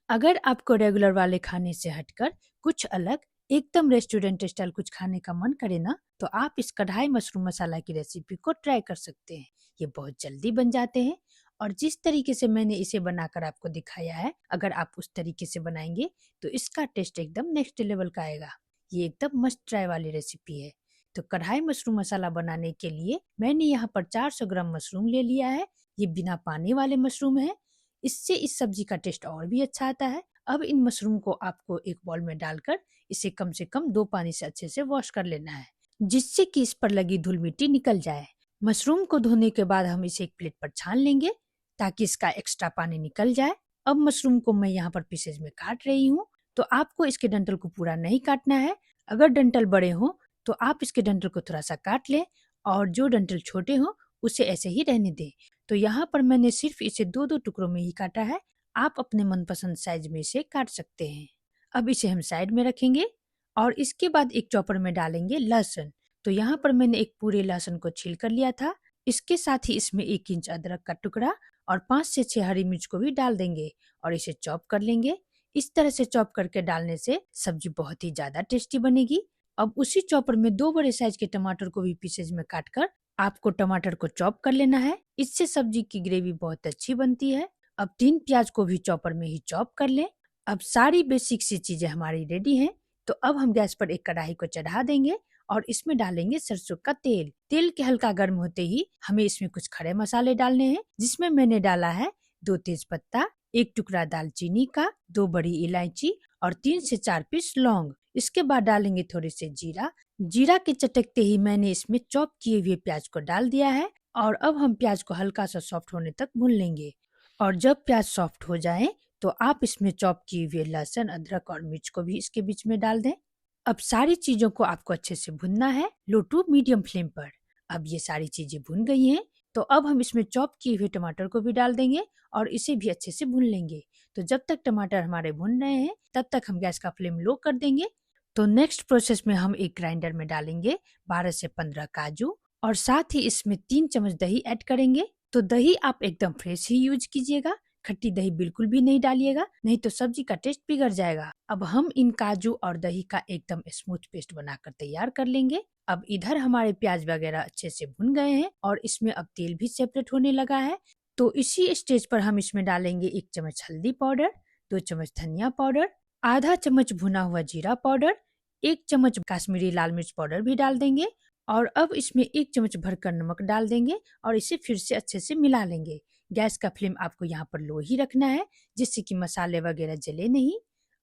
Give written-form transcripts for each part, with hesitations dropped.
अगर आपको रेगुलर वाले खाने से हटकर कुछ अलग एकदम रेस्टोरेंट स्टाइल कुछ खाने का मन करे ना, तो आप इस कढ़ाई मशरूम मसाला की रेसिपी को ट्राई कर सकते हैं। ये बहुत जल्दी बन जाते हैं और जिस तरीके से मैंने इसे बनाकर आपको दिखाया है, अगर आप उस तरीके से बनाएंगे तो इसका टेस्ट एकदम नेक्स्ट लेवल का आएगा। ये एकदम मस्ट ट्राई वाली रेसिपी है। तो कढ़ाई मशरूम मसाला बनाने के लिए मैंने यहाँ पर 400 ग्राम मशरूम ले लिया है। ये बिना पानी वाले मशरूम है। इससे इस सब्जी का टेस्ट और भी अच्छा आता है। अब इन मशरूम को आपको एक बाउल में डालकर इसे कम से कम 2 पानी से अच्छे से वॉश कर लेना है, जिससे कि इस पर लगी धूल मिट्टी निकल जाए। मशरूम को धोने के बाद हम इसे एक प्लेट पर छान लेंगे ताकि इसका एक्स्ट्रा पानी निकल जाए। अब मशरूम को मैं यहाँ पर पीसेज में काट रही हूँ। तो आपको इसके डंठल को पूरा नहीं काटना है। अगर डंठल बड़े हो तो आप इसके डंठल को थोड़ा सा काट लें और जो डंठल छोटे हो उसे ऐसे ही रहने दें। तो यहाँ पर मैंने सिर्फ इसे 2-2 टुकड़ों में ही काटा है। आप अपने मनपसंद साइज में इसे काट सकते हैं। अब इसे हम साइड में रखेंगे और इसके बाद एक चॉपर में डालेंगे लहसुन। तो यहाँ पर मैंने एक पूरे लहसुन को छील कर लिया था। इसके साथ ही इसमें 1 इंच अदरक का टुकड़ा और 5 से 6 हरी मिर्च को भी डाल देंगे और इसे चॉप कर लेंगे। इस तरह से चॉप करके डालने से सब्जी बहुत ही ज्यादा टेस्टी बनेगी। अब उसी चॉपर में 2 बड़े साइज के टमाटर को भी पीसेज में काटकर आपको टमाटर को चॉप कर लेना है। इससे सब्जी की ग्रेवी बहुत अच्छी बनती है। अब 3 प्याज को भी चॉपर में ही चॉप कर लें। अब सारी बेसिक सी चीजें हमारी रेडी हैं। तो अब हम गैस पर एक कढ़ाई को चढ़ा देंगे और इसमें डालेंगे सरसों का तेल। तेल के हल्का गर्म होते ही हमें इसमें कुछ खड़े मसाले डालने हैं, जिसमें मैंने डाला है 2 तेज पत्ता, 1 टुकड़ा दालचीनी का, 2 बड़ी इलायची और 3 से 4 पीस लौंग। इसके बाद डालेंगे थोड़े से जीरा। जीरा के चटकते ही मैंने इसमें चॉप किए हुए प्याज को डाल दिया है और अब हम प्याज को हल्का सा सॉफ्ट होने तक भून लेंगे। और जब प्याज सॉफ्ट हो जाए तो आप इसमें चॉप किए हुए लहसुन, अदरक और मिर्च को भी इसके बीच में डाल दें। अब सारी चीजों को आपको अच्छे से भुनना है, लो टू मीडियम फ्लेम पर। अब ये सारी चीजें भुन गई हैं, तो अब हम इसमें चॉप किए हुए टमाटर को भी डाल देंगे और इसे भी अच्छे से भून लेंगे। तो जब तक टमाटर हमारे भुन रहे हैं तब तक हम गैस का फ्लेम लो कर देंगे। तो नेक्स्ट प्रोसेस में हम एक ग्राइंडर में डालेंगे 12 से 15 काजू और साथ ही इसमें 3 चम्मच दही ऐड करेंगे। तो दही आप एकदम फ्रेश ही यूज कीजिएगा, खट्टी दही बिल्कुल भी नहीं डालिएगा, नहीं तो सब्जी का टेस्ट बिगड़ जाएगा। अब हम इन काजू और दही का एकदम स्मूथ पेस्ट बनाकर तैयार कर लेंगे। अब इधर हमारे प्याज वगैरह अच्छे से भुन गए हैं और इसमें अब तेल भी सेपरेट होने लगा है। तो इसी स्टेज पर हम इसमें डालेंगे 1 चम्मच हल्दी पाउडर, 2 चम्मच धनिया पाउडर, आधा चम्मच भुना हुआ जीरा पाउडर, 1 चम्मच काश्मीरी लाल मिर्च पाउडर भी डाल देंगे और अब इसमें 1 चम्मच भरकर नमक डाल देंगे और इसे फिर से अच्छे से मिला लेंगे। गैस का फ्लेम आपको यहाँ पर लो ही रखना है, जिससे कि मसाले वगैरह जले नहीं।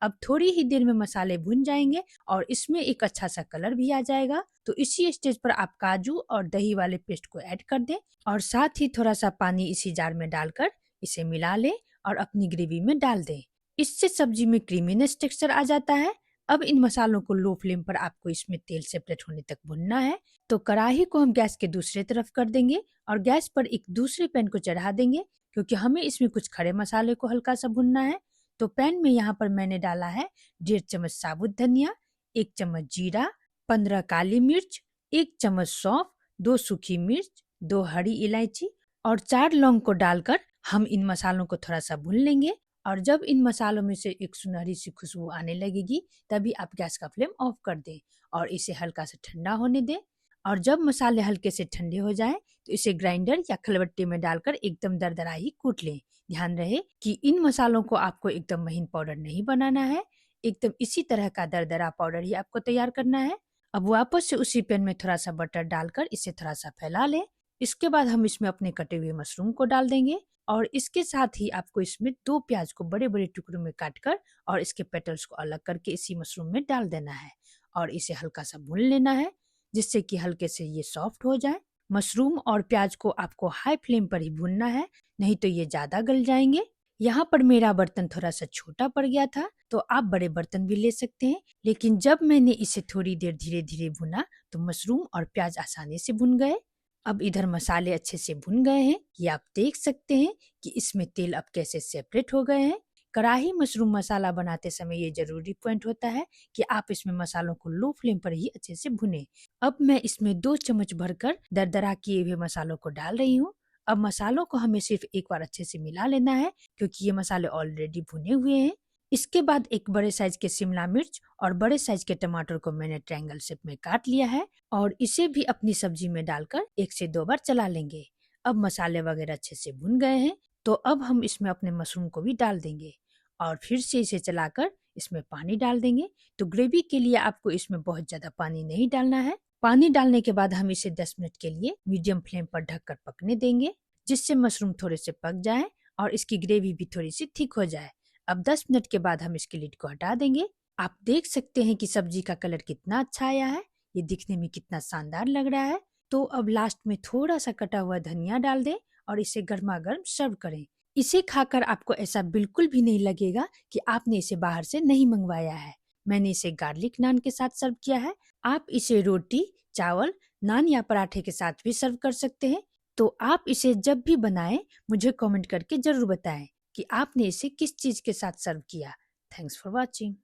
अब थोड़ी ही देर में मसाले भुन जाएंगे और इसमें एक अच्छा सा कलर भी आ जाएगा। तो इसी स्टेज पर आप काजू और दही वाले पेस्ट को ऐड कर दें और साथ ही थोड़ा सा पानी इसी जार में डालकर इसे मिला लें और अपनी ग्रेवी में डाल दें। इससे सब्जी में क्रीमीनेस टेक्सचर आ जाता है। अब इन मसालों को लो फ्लेम पर आपको इसमें तेल सेपरेट होने तक भुनना है। तो कढ़ाई को हम गैस के दूसरे तरफ कर देंगे और गैस पर एक दूसरे पैन को चढ़ा देंगे, क्योंकि हमें इसमें कुछ खड़े मसाले को हल्का सा भुनना है। तो पैन में यहाँ पर मैंने डाला है 1.5 चम्मच साबुत धनिया, 1 चम्मच जीरा, 15 काली मिर्च, 1 चम्मच सौंफ, 2 सूखी मिर्च, 2 हरी इलायची और 4 लौंग को डालकर हम इन मसालों को थोड़ा सा भून लेंगे। और जब इन मसालों में से एक सुनहरी सी खुशबू आने लगेगी तभी आप गैस का फ्लेम ऑफ कर दें और इसे हल्का सा ठंडा होने दें। और जब मसाले हल्के से ठंडे हो जाएं तो इसे ग्राइंडर या खलबट्टे में डालकर एकदम दरदरा ही कूट लें। ध्यान रहे कि इन मसालों को आपको एकदम महीन पाउडर नहीं बनाना है, एकदम इसी तरह का दरदरा पाउडर ही आपको तैयार करना है। अब वापस से उसी पैन में थोड़ा सा बटर डालकर इसे थोड़ा सा फैला लें। इसके बाद हम इसमें अपने कटे हुए मशरूम को डाल देंगे और इसके साथ ही आपको इसमें 2 प्याज को बड़े बड़े टुकड़ों में काटकर और इसके पेटल्स को अलग करके इसी मशरूम में डाल देना है और इसे हल्का सा भून लेना है, जिससे कि हल्के से ये सॉफ्ट हो जाए। मशरूम और प्याज को आपको हाई फ्लेम पर ही भूनना है, नहीं तो ये ज्यादा गल जाएंगे। यहाँ पर मेरा बर्तन थोड़ा सा छोटा पड़ गया था, तो आप बड़े बर्तन भी ले सकते हैं, लेकिन जब मैंने इसे थोड़ी देर धीरे धीरे भुना तो मशरूम और प्याज आसानी से भुन गए। अब इधर मसाले अच्छे से भुन गए हैं, ये आप देख सकते हैं कि इसमें तेल अब कैसे सेपरेट हो गए हैं। कढ़ाई मशरूम मसाला बनाते समय ये जरूरी पॉइंट होता है कि आप इसमें मसालों को लो फ्लेम पर ही अच्छे से भुने। अब मैं इसमें 2 चम्मच भरकर दरदरा किए हुए मसालों को डाल रही हूँ। अब मसालों को हमें सिर्फ एक बार अच्छे से मिला लेना है, क्योंकि ये मसाले ऑलरेडी भुने हुए हैं। इसके बाद एक बड़े साइज के शिमला मिर्च और बड़े साइज के टमाटर को मैंने ट्रायंगल शेप में काट लिया है और इसे भी अपनी सब्जी में डालकर 1 से 2 बार चला लेंगे। अब मसाले वगैरह अच्छे से भुन गए हैं, तो अब हम इसमें अपने मशरूम को भी डाल देंगे और फिर से इसे चलाकर इसमें पानी डाल देंगे। तो ग्रेवी के लिए आपको इसमें बहुत ज़्यादा पानी नहीं डालना है। पानी डालने के बाद हम इसे 10 मिनट के लिए मीडियम फ्लेम पर ढककर पकने देंगे, जिससे मशरूम थोड़े से पक जाए और इसकी ग्रेवी भी थोड़ी सी थिक हो जाए। अब 10 मिनट के बाद हम इसके लिड को हटा देंगे। आप देख सकते हैं कि सब्जी का कलर कितना अच्छा आया है, ये दिखने में कितना शानदार लग रहा है। तो अब लास्ट में थोड़ा सा कटा हुआ धनिया डाल दें और इसे गर्मा गर्म सर्व करें। इसे खाकर आपको ऐसा बिल्कुल भी नहीं लगेगा कि आपने इसे बाहर से नहीं मंगवाया है। मैंने इसे गार्लिक नान के साथ सर्व किया है। आप इसे रोटी, चावल, नान या पराठे के साथ भी सर्व कर सकते हैं। तो आप इसे जब भी बनाएं मुझे कमेंट करके जरूर बताएं कि आपने इसे किस चीज के साथ सर्व किया। Thanks for watching.